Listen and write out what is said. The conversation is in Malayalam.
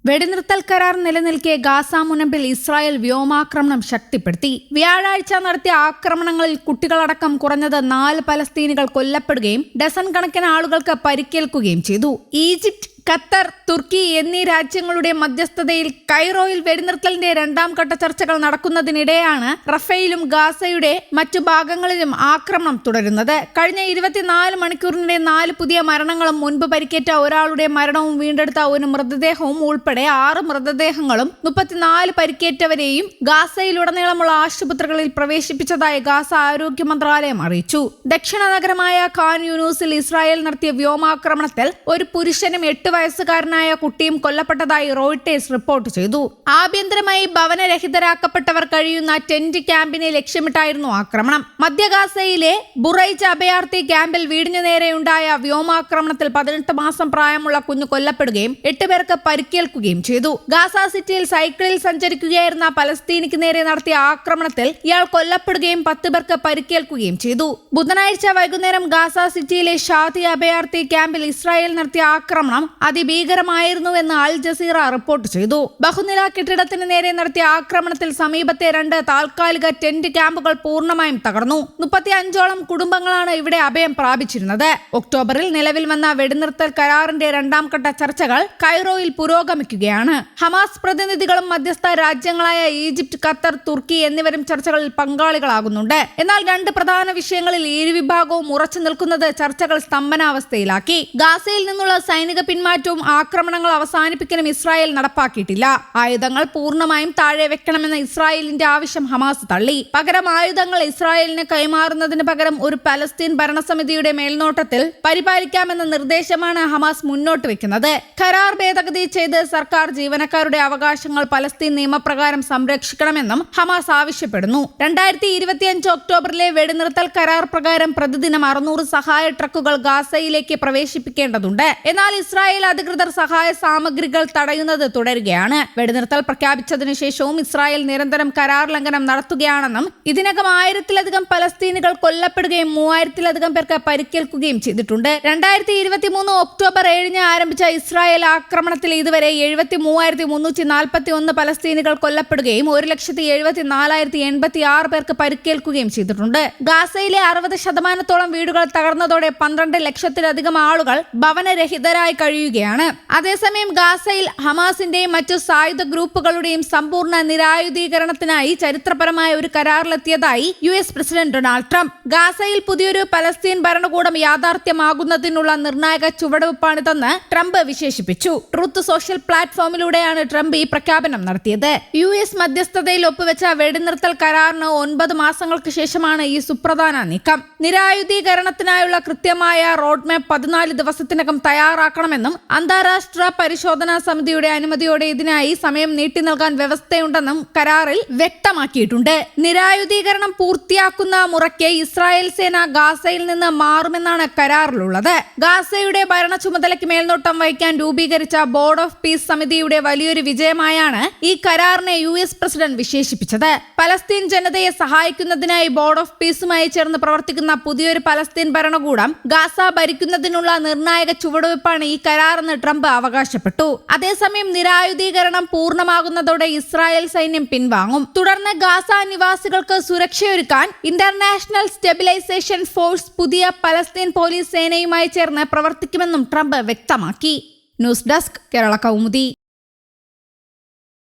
വെടിനിർത്തൽ കരാർ നിലനിൽക്കെ ഗാസ മുനമ്പിൽ ഇസ്രായേൽ വ്യോമാക്രമണം ശക്തിപ്പെടുത്തി. വ്യാഴാഴ്ച നടത്തിയ ആക്രമണങ്ങളിൽ കുട്ടികളടക്കം കുറഞ്ഞത് 4 പലസ്തീനികൾ കൊല്ലപ്പെടുകയും ഡസൻ കണക്കിന് ആളുകൾക്ക് പരിക്കേൽക്കുകയും ചെയ്തു. ഈജിപ്ത്, ഖത്തർ, തുർക്കി എന്നീ രാജ്യങ്ങളുടെ മധ്യസ്ഥതയിൽ കൈറോയിൽ വെടിനിർത്തലിന്റെ 2ാം ഘട്ട ചർച്ചകൾ നടക്കുന്നതിനിടെയാണ് റഫേലും ഗാസയുടെ മറ്റു ഭാഗങ്ങളിലും ആക്രമണം തുടരുന്നത്. കഴിഞ്ഞ 24 മണിക്കൂറിനിടെ 4 പുതിയ മരണങ്ങളും മുൻപ് പരിക്കേറ്റ ഒരാളുടെ മരണവും വീണ്ടെടുത്ത ഒരു മൃതദേഹവും ഉൾപ്പെടെ 6 മൃതദേഹങ്ങളും 34 പരിക്കേറ്റവരെയും ഗാസയിലുടനീളമുള്ള ആശുപത്രികളിൽ പ്രവേശിപ്പിച്ചതായി ഗാസ ആരോഗ്യ മന്ത്രാലയം അറിയിച്ചു. ദക്ഷിണ നഗരമായ ഖാൻ യൂനൂസിൽ ഇസ്രായേൽ നടത്തിയ വ്യോമാക്രമണത്തിൽ ഒരു പുരുഷനും 8 വയസ്സുകാരനായ കുട്ടിയും കൊല്ലപ്പെട്ടതായി റോയിട്ടേഴ്സ് റിപ്പോർട്ട് ചെയ്തു. ആഭ്യന്തരമായി ഭവനരഹിതരാക്കപ്പെട്ടവർ കഴിയുന്ന ടെന്റ് ക്യാമ്പിനെ ലക്ഷ്യമിട്ടായിരുന്നു ആക്രമണം. മധ്യ ഗാസയിലെ ബുറൈജ് അഭയാർത്ഥി ക്യാമ്പിൽ വീടിനു നേരെയുണ്ടായ വ്യോമാക്രമണത്തിൽ 18 മാസം പ്രായമുള്ള കുഞ്ഞു കൊല്ലപ്പെടുകയും 8 പേർക്ക് പരിക്കേൽക്കുകയും ചെയ്തു. ഗാസ സിറ്റിയിൽ സൈക്കിളിൽ സഞ്ചരിക്കുകയായിരുന്ന പലസ്തീനിക്ക് നേരെ നടത്തിയ ആക്രമണത്തിൽ ഇയാൾ കൊല്ലപ്പെടുകയും 10 പേർക്ക് പരിക്കേൽക്കുകയും ചെയ്തു. ബുധനാഴ്ച വൈകുന്നേരം ഗാസ സിറ്റിയിലെ ഷാദി അഭയാർത്ഥി ക്യാമ്പിൽ ഇസ്രായേൽ നടത്തിയ ആക്രമണം അതിഭീകരമായിരുന്നുവെന്ന് അൽ ജസീറ റിപ്പോർട്ട് ചെയ്തു. ബഹുനില കെട്ടിടത്തിന് നേരെ നടത്തിയ ആക്രമണത്തിൽ സമീപത്തെ 2 താൽക്കാലിക ടെന്റ് ക്യാമ്പുകൾ പൂർണ്ണമായും തകർന്നു. 35ഓളം കുടുംബങ്ങളാണ് ഇവിടെ അഭയം പ്രാപിച്ചിരുന്നത്. ഒക്ടോബറിൽ നിലവിൽ വന്ന വെടിനിർത്തൽ കരാറിന്റെ 2ാം ഘട്ട ചർച്ചകൾ കൈറോയിൽ പുരോഗമിക്കുകയാണ്. ഹമാസ് പ്രതിനിധികളും മധ്യസ്ഥ രാജ്യങ്ങളായ ഈജിപ്ത്, ഖത്തർ, തുർക്കി എന്നിവരും ചർച്ചകളിൽ പങ്കാളികളാകുന്നുണ്ട്. എന്നാൽ 2 പ്രധാന വിഷയങ്ങളിൽ ഇരുവിഭാഗവും ഉറച്ചു നിൽക്കുന്നത് ചർച്ചകൾ സ്തംഭനാവസ്ഥയിലാക്കി. ഗാസയിൽ നിന്നുള്ള സൈനിക പിന്മാറ്റവും ആക്രമണങ്ങൾ അവസാനിപ്പിക്കലും ഇസ്രായേൽ നടപ്പാക്കിയിട്ടില്ല. ആയുധങ്ങൾ പൂർണ്ണമായും താഴെ വെക്കണമെന്ന ഇസ്രായേലിന്റെ ആവശ്യം ഹമാസ് തള്ളി. പകരം ആയുധങ്ങൾ ഇസ്രായേലിന് കൈമാറുന്നതിന് പകരം ഒരു പലസ്തീൻ ഭരണസമിതിയുടെ മേൽനോട്ടത്തിൽ പരിപാലിക്കാമെന്ന നിർദ്ദേശമാണ് ഹമാസ് മുന്നോട്ട് വെക്കുന്നത്. കരാർ ഭേദഗതി ചെയ്ത് സർക്കാർ ജീവനക്കാരുടെ അവകാശങ്ങൾ പലസ്തീൻ നിയമപ്രകാരം സംരക്ഷിക്കണമെന്നും ഹമാസ് ആവശ്യപ്പെടുന്നു. 2025 ഒക്ടോബറിലെ വെടിനിർത്തൽ കരാർ പ്രകാരം പ്രതിദിനം 600 സഹായ ട്രക്കുകൾ ഗാസയിലേക്ക് പ്രവേശിപ്പിക്കേണ്ടതുണ്ട്. എന്നാൽ ഇസ്രായേൽ അധികൃതർ സഹായ സാമഗ്രികൾ തടയുന്നത് തുടരുകയാണ്. വെടിനിർത്തൽ പ്രഖ്യാപിച്ചതിനു ശേഷവും ഇസ്രായേൽ നിരന്തരം കരാർ ലംഘനം നടത്തുകയാണെന്നും ഇതിനകം 1000-ലധികം പലസ്തീനികൾ കൊല്ലപ്പെടുകയും 3000-ലധികം പേർക്ക് പരിക്കേൽക്കുകയും ചെയ്തിട്ടുണ്ട്. 2023 ഒക്ടോബർ 7-ന് ആരംഭിച്ച ഇസ്രായേൽ ആക്രമണത്തിൽ ഇതുവരെ 73,341 പലസ്തീനികൾ കൊല്ലപ്പെടുകയും 1,74,086 പേർക്ക് പരിക്കേൽക്കുകയും ചെയ്തിട്ടുണ്ട്. ഗാസയിലെ 60% വീടുകൾ തകർന്നതോടെ 12 ലക്ഷത്തിലധികം ആളുകൾ ഭവനരഹിതരായി കഴിയുകയാണ്. അതേസമയം ഗാസയിൽ ഹമാസിന്റെയും മറ്റു സായുധ ഗ്രൂപ്പുകളുടെയും സമ്പൂർണ്ണ നിരായുധീകരണത്തിനായി ചരിത്രപരമായ ഒരു കരാറിലെത്തിയതായി US പ്രസിഡന്റ് ഡൊണാൾഡ് ട്രംപ്. ഗാസയിൽ പുതിയൊരു പലസ്തീൻ ഭരണകൂടം യാഥാർത്ഥ്യമാകുന്നതിനുള്ള നിർണായക ചുവടുവെപ്പാണിതെന്ന് ട്രംപ് വിശേഷിപ്പിച്ചു. ട്രൂത്ത് സോഷ്യൽ പ്ലാറ്റ്ഫോമിലൂടെയാണ് ട്രംപ് ഈ പ്രഖ്യാപനം നടത്തിയത്. US മധ്യസ്ഥതയിൽ ഒപ്പുവെച്ച വെടിനിർത്തൽ കരാറിന് 9 മാസങ്ങൾക്ക് ശേഷമാണ് ഈ സുപ്രധാന നീക്കം. നിരായുധീകരണത്തിനായുള്ള കൃത്യമായ റോഡ് മാപ്പ് 14 ദിവസത്തിനകം തയ്യാറാക്കണമെന്നും അന്താരാഷ്ട്ര പരിശോധനാ സമിതിയുടെ അനുമതിയോടെ ഇതിനായി സമയം നീട്ടി നൽകാൻ വ്യവസ്ഥയുണ്ടെന്നും കരാറിൽ വ്യക്തമാക്കിയിട്ടുണ്ട്. നിരായുധീകരണം പൂർത്തിയാക്കുന്ന മുറയ്ക്ക് ഇസ്രായേൽ സേന ഗാസയിൽ നിന്ന് മാറുമെന്നാണ് കരാറിലുള്ളത്. ഗാസയുടെ ഭരണ ചുമതലയ്ക്ക് മേൽനോട്ടം വഹിക്കാൻ രൂപീകരിച്ച ബോർഡ് ഓഫ് പീസ് സമിതിയുടെ വലിയൊരു വിജയമായാണ് ഈ കരാറിനെ US പ്രസിഡന്റ് വിശേഷിപ്പിച്ചത്. പലസ്തീൻ ജനതയെ സഹായിക്കുന്നതിനായി ബോർഡ് ഓഫ് പീസുമായി ചേർന്ന് പ്രവർത്തിക്കുന്ന പുതിയൊരു പലസ്തീൻ ഭരണകൂടം ഗാസ ഭരിക്കുന്നതിനുള്ള നിർണായക ചുവടുവെപ്പാണ് ഈ കരാറെന്ന് ട്രംപ് അവകാശപ്പെട്ടു. അതേസമയം നിരായുധീകരണം പൂർണ്ണമാകുന്നതോടെ ഇസ്രായേൽ സൈന്യം പിൻവാങ്ങും. തുടർന്ന് ഗാസ നിവാസികൾക്ക് സുരക്ഷയൊരുക്കാൻ ഇന്റർനാഷണൽ സ്റ്റെബിലൈസേഷൻ ഫോഴ്സ് പുതിയ പലസ്തീൻ പോലീസ് സേനയുമായി ചേർന്ന് പ്രവർത്തിക്കുമെന്നും ട്രംപ് വ്യക്തമാക്കി. News desk, Kerala Kaumudi.